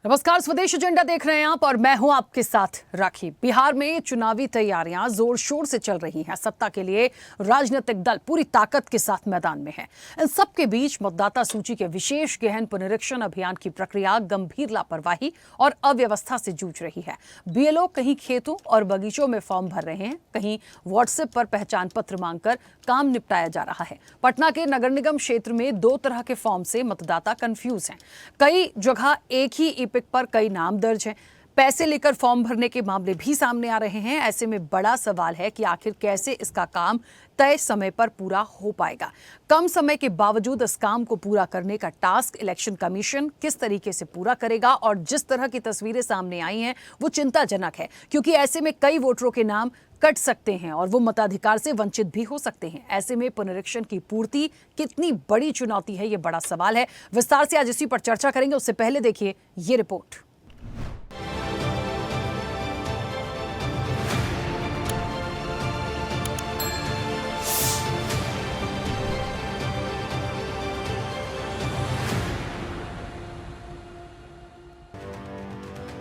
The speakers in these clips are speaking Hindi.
नमस्कार, स्वदेश एजेंडा देख रहे हैं आप और मैं हूं आपके साथ राखी। बिहार में चुनावी तैयारियां जोर शोर से चल रही हैं। सत्ता के लिए राजनीतिक दल पूरी ताकत के साथ मैदान में हैं। इन सब के बीच मतदाता सूची के विशेष गहन पुनरीक्षण अभियान की प्रक्रिया गंभीर लापरवाही और अव्यवस्था से जूझ रही है। बीएलओ कहीं खेतों और बगीचों में फॉर्म भर रहे हैं, कहीं व्हाट्सएप पर पहचान पत्र मांगकर काम निपटाया जा रहा है। पटना के नगर निगम क्षेत्र में 2 तरह के फॉर्म से मतदाता कंफ्यूज हैं। कई जगह एक ही ईपिक पर कई नाम दर्ज हैं। पैसे लेकर फॉर्म भरने के मामले भी सामने आ रहे हैं। ऐसे में बड़ा सवाल है कि आखिर कैसे इसका काम तय समय पर पूरा हो पाएगा। कम समय के बावजूद इस काम को पूरा करने का टास्क इलेक्शन कमीशन किस तरीके से पूरा करेगा, और जिस तरह की तस्वीरें सामने आई हैं वो चिंताजनक है, क्योंकि ऐसे में कई वोटरों के नाम कट सकते हैं और वो मताधिकार से वंचित भी हो सकते हैं। ऐसे में पुनरीक्षण की पूर्ति कितनी बड़ी चुनौती है, ये बड़ा सवाल है। विस्तार से आज इसी पर चर्चा करेंगे। उससे पहले देखिए ये रिपोर्ट।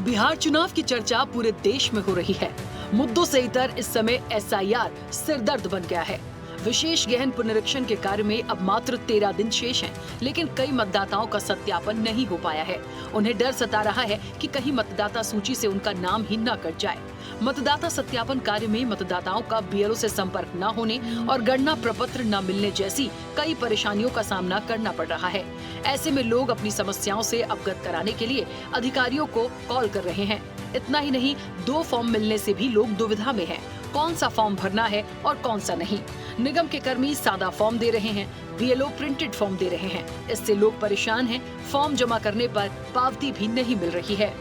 बिहार चुनाव की चर्चा पूरे देश में हो रही है। मुद्दों से इतर इस समय एसआईआर सिरदर्द बन गया है। विशेष गहन पुनरीक्षण के कार्य में अब मात्र 13 दिन शेष हैं, लेकिन कई मतदाताओं का सत्यापन नहीं हो पाया है। उन्हें डर सता रहा है कि कहीं मतदाता सूची से उनका नाम ही न कट जाए। मतदाता सत्यापन कार्य में मतदाताओं का बीएलओ से संपर्क न होने और गणना प्रपत्र न मिलने जैसी कई परेशानियों का सामना करना पड़ रहा है। ऐसे में लोग अपनी समस्याओं से अवगत कराने के लिए अधिकारियों को कॉल कर रहे हैं। इतना ही नहीं, 2 फॉर्म मिलने से भी लोग दुविधा में हैं। कौन सा फॉर्म भरना है और कौन सा नहीं। निगम के कर्मी सादा फॉर्म दे रहे हैं, बीएलओ प्रिंटेड फॉर्म दे रहे हैं। इससे लोग परेशान हैं। फॉर्म जमा करने पर पावती भी नहीं मिल रही है।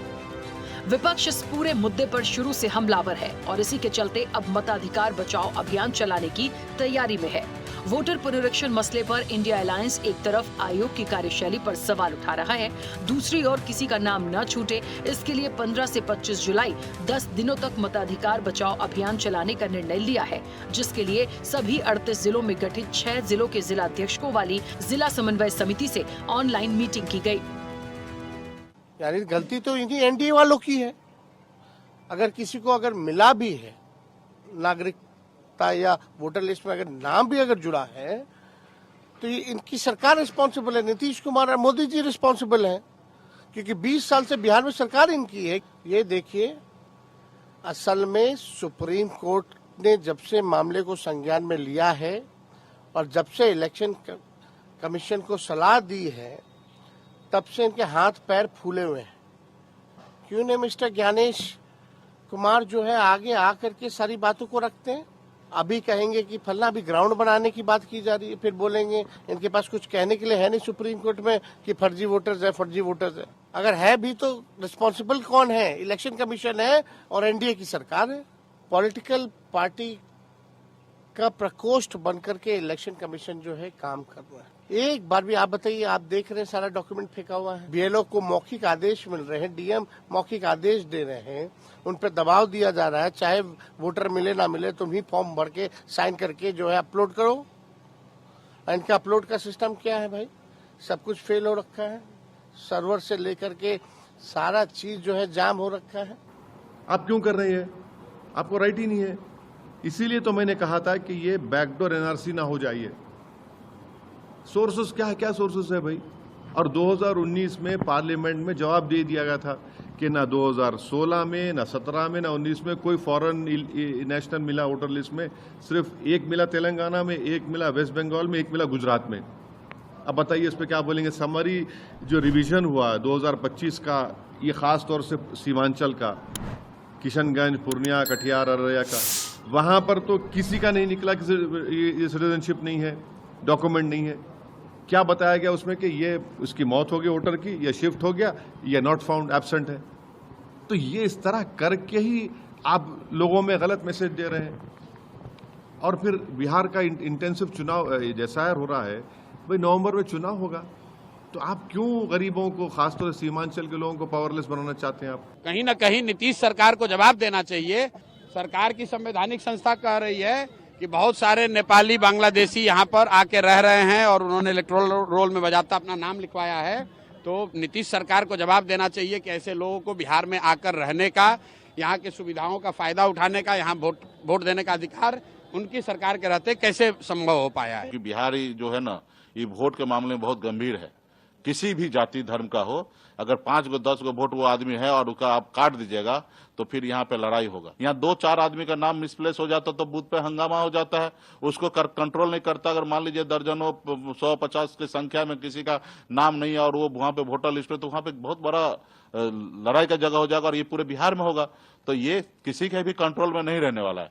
विपक्ष इस पूरे मुद्दे पर शुरू से हमलावर है और इसी के चलते अब मताधिकार बचाओ अभियान चलाने की तैयारी में है। वोटर पुनरीक्षण मसले पर इंडिया अलायंस एक तरफ आयोग की कार्यशैली पर सवाल उठा रहा है, दूसरी ओर किसी का नाम न छूटे इसके लिए 15 से 25 जुलाई 10 दिनों तक मताधिकार बचाओ अभियान चलाने का निर्णय लिया है, जिसके लिए सभी 38 जिलों में गठित 6 जिलों के जिलाध्यक्षों वाली जिला समन्वय समिति से ऑनलाइन मीटिंग की गयी। यानी गलती तो इन्हीं एनडीए वालों की है। अगर किसी को अगर मिला भी है नागरिकता या वोटर लिस्ट में अगर नाम भी अगर जुड़ा है तो ये इनकी सरकार रिस्पॉन्सिबल है। नीतीश कुमार और मोदी जी रिस्पॉन्सिबल हैं, क्योंकि 20 साल से बिहार में सरकार इनकी है। ये देखिए, असल में सुप्रीम कोर्ट ने जब से मामले को संज्ञान में लिया है और जब से इलेक्शन कमीशन को सलाह दी है, तब से इनके हाथ पैर फूले हुए हैं। क्यों नहीं मिस्टर ज्ञानेश कुमार जो है आगे आकर के सारी बातों को रखते हैं। अभी कहेंगे कि फलना, अभी ग्राउंड बनाने की बात की जा रही है, फिर बोलेंगे इनके पास कुछ कहने के लिए है नहीं सुप्रीम कोर्ट में कि फर्जी वोटर्स है, फर्जी वोटर्स है। अगर है भी तो रिस्पॉन्सिबल कौन है? इलेक्शन कमीशन है और एनडीए की सरकार है। पॉलिटिकल पार्टी का प्रकोष्ठ बनकर के इलेक्शन कमीशन जो है काम कर रहा है। एक बार भी आप बताइए, आप देख रहे हैं सारा डॉक्यूमेंट फेंका हुआ है। बीएलओ को मौखिक आदेश मिल रहे हैं, डीएम मौखिक आदेश दे रहे हैं, उन पर दबाव दिया जा रहा है, चाहे वोटर मिले ना मिले तुम ही फॉर्म भर के साइन करके जो है अपलोड करो। इनका अपलोड का सिस्टम क्या है भाई? सब कुछ फेल हो रखा है, सर्वर से लेकर के सारा चीज जो है जाम हो रखा है। आप क्यों कर रहे हैं? आपको राइट ही नहीं है। इसीलिए तो मैंने कहा था कि ये बैकडोर एनआरसी ना हो जाइए। सोर्सेस क्या सोर्सेस है भाई? और 2019 में पार्लियामेंट में जवाब दे दिया गया था कि ना 2016 में, ना 17 में, ना 19 में कोई फॉरेन नेशनल मिला वोटर लिस्ट में। सिर्फ एक मिला तेलंगाना में, एक मिला वेस्ट बंगाल में, एक मिला गुजरात में। अब बताइए इस पर क्या बोलेंगे? समरी जो रिवीजन हुआ 2025 का, ये खास तौर से सीमांचल का, किशनगंज, पूर्णिया, कटिहार, अररिया का, वहां पर तो किसी का नहीं निकला कि ये सिटीजनशिप नहीं है, डॉक्यूमेंट नहीं है। क्या बताया गया उसमें कि ये उसकी मौत हो गई वोटर की, या शिफ्ट हो गया, या नॉट फाउंड, एब्सेंट है। तो ये इस तरह करके ही आप लोगों में गलत मैसेज दे रहे हैं। और फिर बिहार का इंटेंसिव चुनाव जैसा हो रहा है भाई, नवंबर में चुनाव होगा, तो आप क्यों गरीबों को, खासतौर से सीमांचल के लोगों को पावरलेस बनाना चाहते हैं? आप कहीं ना कहीं नीतीश सरकार को जवाब देना चाहिए। सरकार की संवैधानिक संस्था कह रही है कि बहुत सारे नेपाली, बांग्लादेशी यहाँ पर आके रह रहे हैं और उन्होंने इलेक्टोरल रोल में बजाता अपना नाम लिखवाया है। तो नीतीश सरकार को जवाब देना चाहिए कि ऐसे लोगों को बिहार में आकर रहने का, यहाँ की सुविधाओं का फायदा उठाने का, यहाँ वोट देने का अधिकार उनकी सरकार के रहते कैसे संभव हो पाया है। कि बिहारी जो है ना, ये वोट के मामले में बहुत गंभीर है। किसी भी जाति धर्म का हो, अगर 5 गो 10 गो वोट वो आदमी है और उसका आप काट दीजिएगा तो फिर यहाँ पे लड़ाई होगा। यहाँ 2-4 आदमी का नाम मिसप्लेस हो जाता तो बूथ पे हंगामा हो जाता है, उसको कंट्रोल नहीं करता। अगर मान लीजिए दर्जनों 150 की संख्या में किसी का नाम नहीं है और वो वहाँ पे वोटर लिस्ट पे, तो वहाँ पे बहुत बड़ा लड़ाई का जगह हो जाएगा और ये पूरे बिहार में होगा। तो ये किसी के भी कंट्रोल में नहीं रहने वाला है।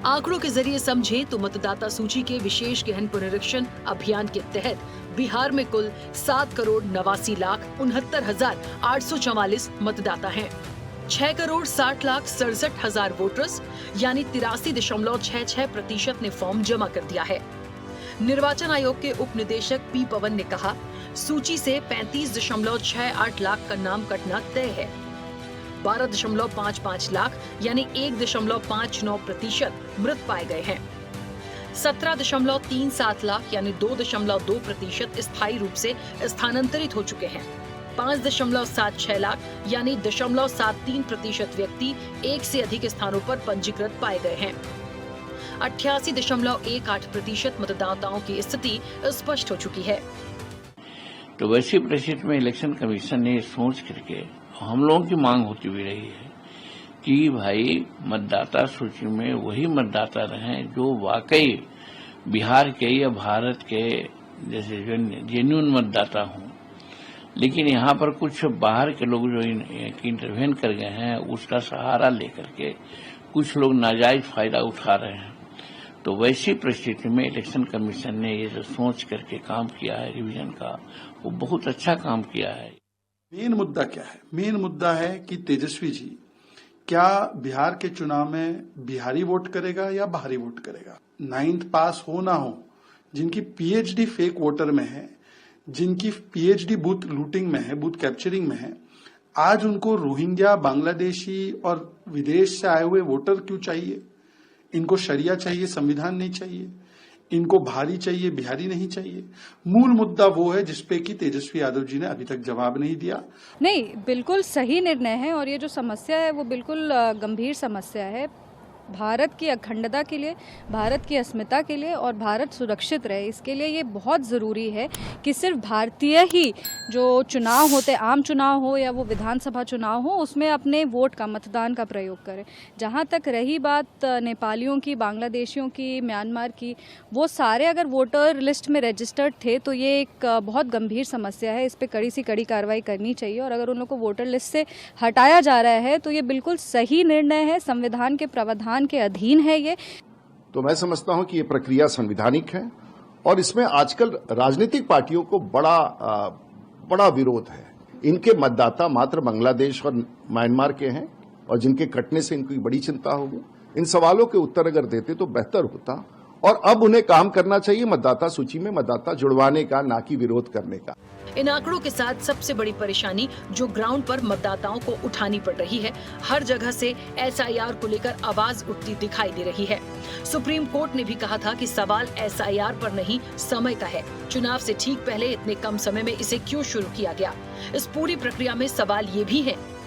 आंकड़ों के जरिए समझें तो मतदाता सूची के विशेष गहन पुनरीक्षण अभियान के तहत बिहार में कुल 7,89,69,844 मतदाता हैं। 6,60,67,000 वोटर्स यानी 83.66% ने फॉर्म जमा कर दिया है। निर्वाचन आयोग के उप निदेशक पी पवन ने कहा, सूची से 35.68 लाख का नाम कटना तय है। 12.55 लाख यानी 1.59% मृत पाए गए हैं। 17.37 लाख यानी 2.2% स्थायी रूप से स्थानांतरित हो चुके हैं। 5.76 लाख यानी 0.73% व्यक्ति एक से अधिक स्थानों पर पंजीकृत पाए गए हैं। 88.18% मतदाताओं की स्थिति स्पष्ट हो चुकी है। तो वैसी परिस्थिति में इलेक्शन कमीशन ने सोच करके हम लोगों की मांग होती भी रही है कि भाई मतदाता सूची में वही मतदाता रहें जो वाकई बिहार के या भारत के जैसे जेन्युइन मतदाता हों। लेकिन यहाँ पर कुछ बाहर के लोग जो इंटरवेन कर गए हैं, उसका सहारा लेकर के कुछ लोग नाजायज फायदा उठा रहे हैं। तो वैसी परिस्थिति में इलेक्शन कमीशन ने ये जो सोच करके काम किया है रिवीजन का, वो बहुत अच्छा काम किया है। मेन मुद्दा क्या है? मेन मुद्दा है कि तेजस्वी जी क्या बिहार के चुनाव में बिहारी वोट करेगा या बाहरी वोट करेगा? 9th पास हो ना हो, जिनकी पीएचडी फेक वोटर में है, जिनकी पीएचडी बूथ लूटिंग में है, बूथ कैप्चरिंग में है, आज उनको रोहिंग्या, बांग्लादेशी और विदेश से आए हुए वोटर क्यों चाहिए? इनको शरिया चाहिए, संविधान नहीं चाहिए। इनको भारी चाहिए, बिहारी नहीं चाहिए। मूल मुद्दा वो है जिसपे कि तेजस्वी यादव जी ने अभी तक जवाब नहीं दिया। नहीं, बिल्कुल सही निर्णय है और ये जो समस्या है वो बिल्कुल गंभीर समस्या है। भारत की अखंडता के लिए, भारत की अस्मिता के लिए और भारत सुरक्षित रहे, इसके लिए ये बहुत ज़रूरी है कि सिर्फ भारतीय ही जो चुनाव होते, आम चुनाव हो या वो विधानसभा चुनाव हो, उसमें अपने वोट का, मतदान का प्रयोग करें। जहाँ तक रही बात नेपालियों की, बांग्लादेशियों की, म्यांमार की, वो सारे अगर वोटर लिस्ट में रजिस्टर्ड थे तो ये एक बहुत गंभीर समस्या है। इस पर कड़ी से कड़ी कार्रवाई करनी चाहिए और अगर उन लोगों को वोटर लिस्ट से हटाया जा रहा है तो ये बिल्कुल सही निर्णय है, संविधान के प्रावधान के अधीन है ये। तो मैं समझता हूं कि ये प्रक्रिया संवैधानिक है और इसमें आजकल राजनीतिक पार्टियों को बड़ा विरोध है। इनके मतदाता मात्र बांग्लादेश और म्यांमार के हैं और जिनके कटने से इनकी बड़ी चिंता होगी। इन सवालों के उत्तर अगर देते तो बेहतर होता और अब उन्हें काम करना चाहिए मतदाता सूची में मतदाता जुड़वाने का, ना कि विरोध करने का। इन आंकड़ों के साथ सबसे बड़ी परेशानी जो ग्राउंड पर मतदाताओं को उठानी पड़ रही है, हर जगह से एसआईआर को लेकर आवाज उठती दिखाई दे रही है। सुप्रीम कोर्ट ने भी कहा था कि सवाल एसआईआर पर नहीं, समय का है। चुनाव से ठीक पहले इतने कम समय में इसे क्यों शुरू किया गया? इस पूरी प्रक्रिया में सवाल ये भी है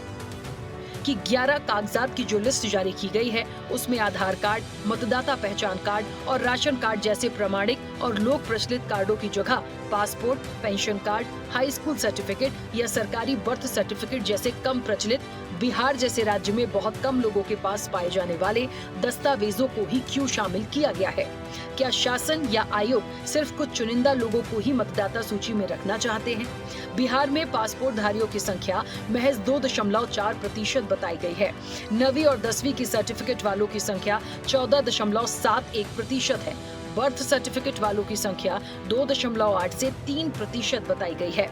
कि 11 कागजात की जो लिस्ट जारी की गई है, उसमें आधार कार्ड, मतदाता पहचान कार्ड और राशन कार्ड जैसे प्रमाणिक और लोक प्रचलित कार्डों की जगह passport, pension card, high school certificate या सरकारी बर्थ सर्टिफिकेट जैसे कम प्रचलित, बिहार जैसे राज्य में बहुत कम लोगों के पास पाए जाने वाले दस्तावेजों को ही क्यों शामिल किया गया है? क्या शासन या आयोग सिर्फ कुछ चुनिंदा लोगों को ही मतदाता सूची में रखना चाहते हैं? बिहार में पासपोर्ट धारियों की संख्या महज 2.4% बताई गई है। 9वीं और 10वीं की सर्टिफिकेट वालों की संख्या 14.71% है। बर्थ सर्टिफिकेट वालों की संख्या 2.8 से 3% बताई गई है।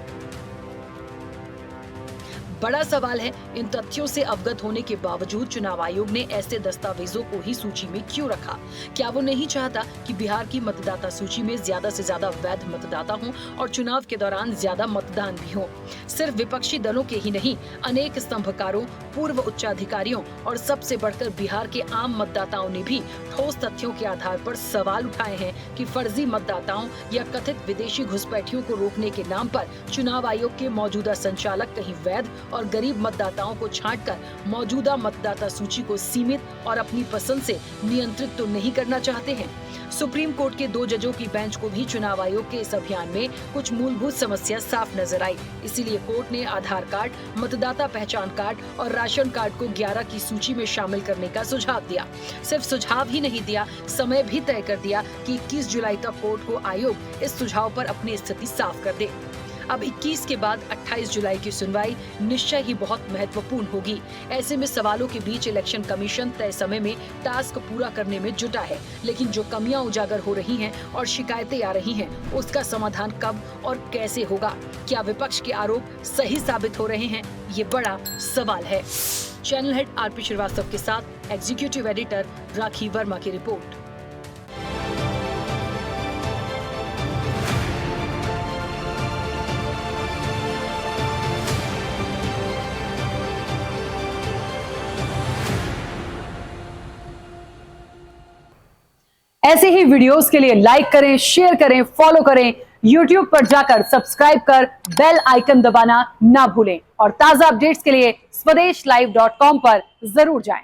बड़ा सवाल है, इन तथ्यों से अवगत होने के बावजूद चुनाव आयोग ने ऐसे दस्तावेजों को ही सूची में क्यों रखा? क्या वो नहीं चाहता कि बिहार की मतदाता सूची में ज्यादा से ज्यादा वैध मतदाता हों और चुनाव के दौरान ज्यादा मतदान भी हो? सिर्फ विपक्षी दलों के ही नहीं, अनेक स्तंभकारों, पूर्व उच्चाधिकारियों और सबसे बढ़कर बिहार के आम मतदाताओं ने भी ठोस तथ्यों के आधार पर सवाल उठाए हैं कि फर्जी मतदाताओं या कथित विदेशी घुसपैठियों को रोकने के नाम पर चुनाव आयोग के मौजूदा संचालक कहीं वैध और गरीब मतदाताओं को छांटकर मौजूदा मतदाता सूची को सीमित और अपनी पसंद से नियंत्रित तो नहीं करना चाहते हैं। सुप्रीम कोर्ट के 2 जजों की बेंच को भी चुनाव आयोग के इस अभियान में कुछ मूलभूत समस्या साफ नजर आई। इसीलिए कोर्ट ने आधार कार्ड, मतदाता पहचान कार्ड और राशन कार्ड को 11 की सूची में शामिल करने का सुझाव दिया। सिर्फ सुझाव ही नहीं दिया, समय भी तय कर दिया कि 21 जुलाई तक कोर्ट को आयोग इस सुझाव पर अपनी स्थिति साफ कर दे। अब 21 के बाद 28 जुलाई की सुनवाई निश्चय ही बहुत महत्वपूर्ण होगी। ऐसे में सवालों के बीच इलेक्शन कमीशन तय समय में टास्क पूरा करने में जुटा है, लेकिन जो कमियां उजागर हो रही हैं और शिकायतें आ रही हैं, उसका समाधान कब और कैसे होगा? क्या विपक्ष के आरोप सही साबित हो रहे हैं? ये बड़ा सवाल है। चैनल हेड आरपी श्रीवास्तव के साथ एग्जीक्यूटिव एडिटर राखी वर्मा की रिपोर्ट। ऐसे ही वीडियोस के लिए लाइक करें, शेयर करें, फॉलो करें। YouTube पर जाकर सब्सक्राइब कर बेल आइकन दबाना ना भूलें और ताजा अपडेट्स के लिए swedeshlive.com पर जरूर जाएं।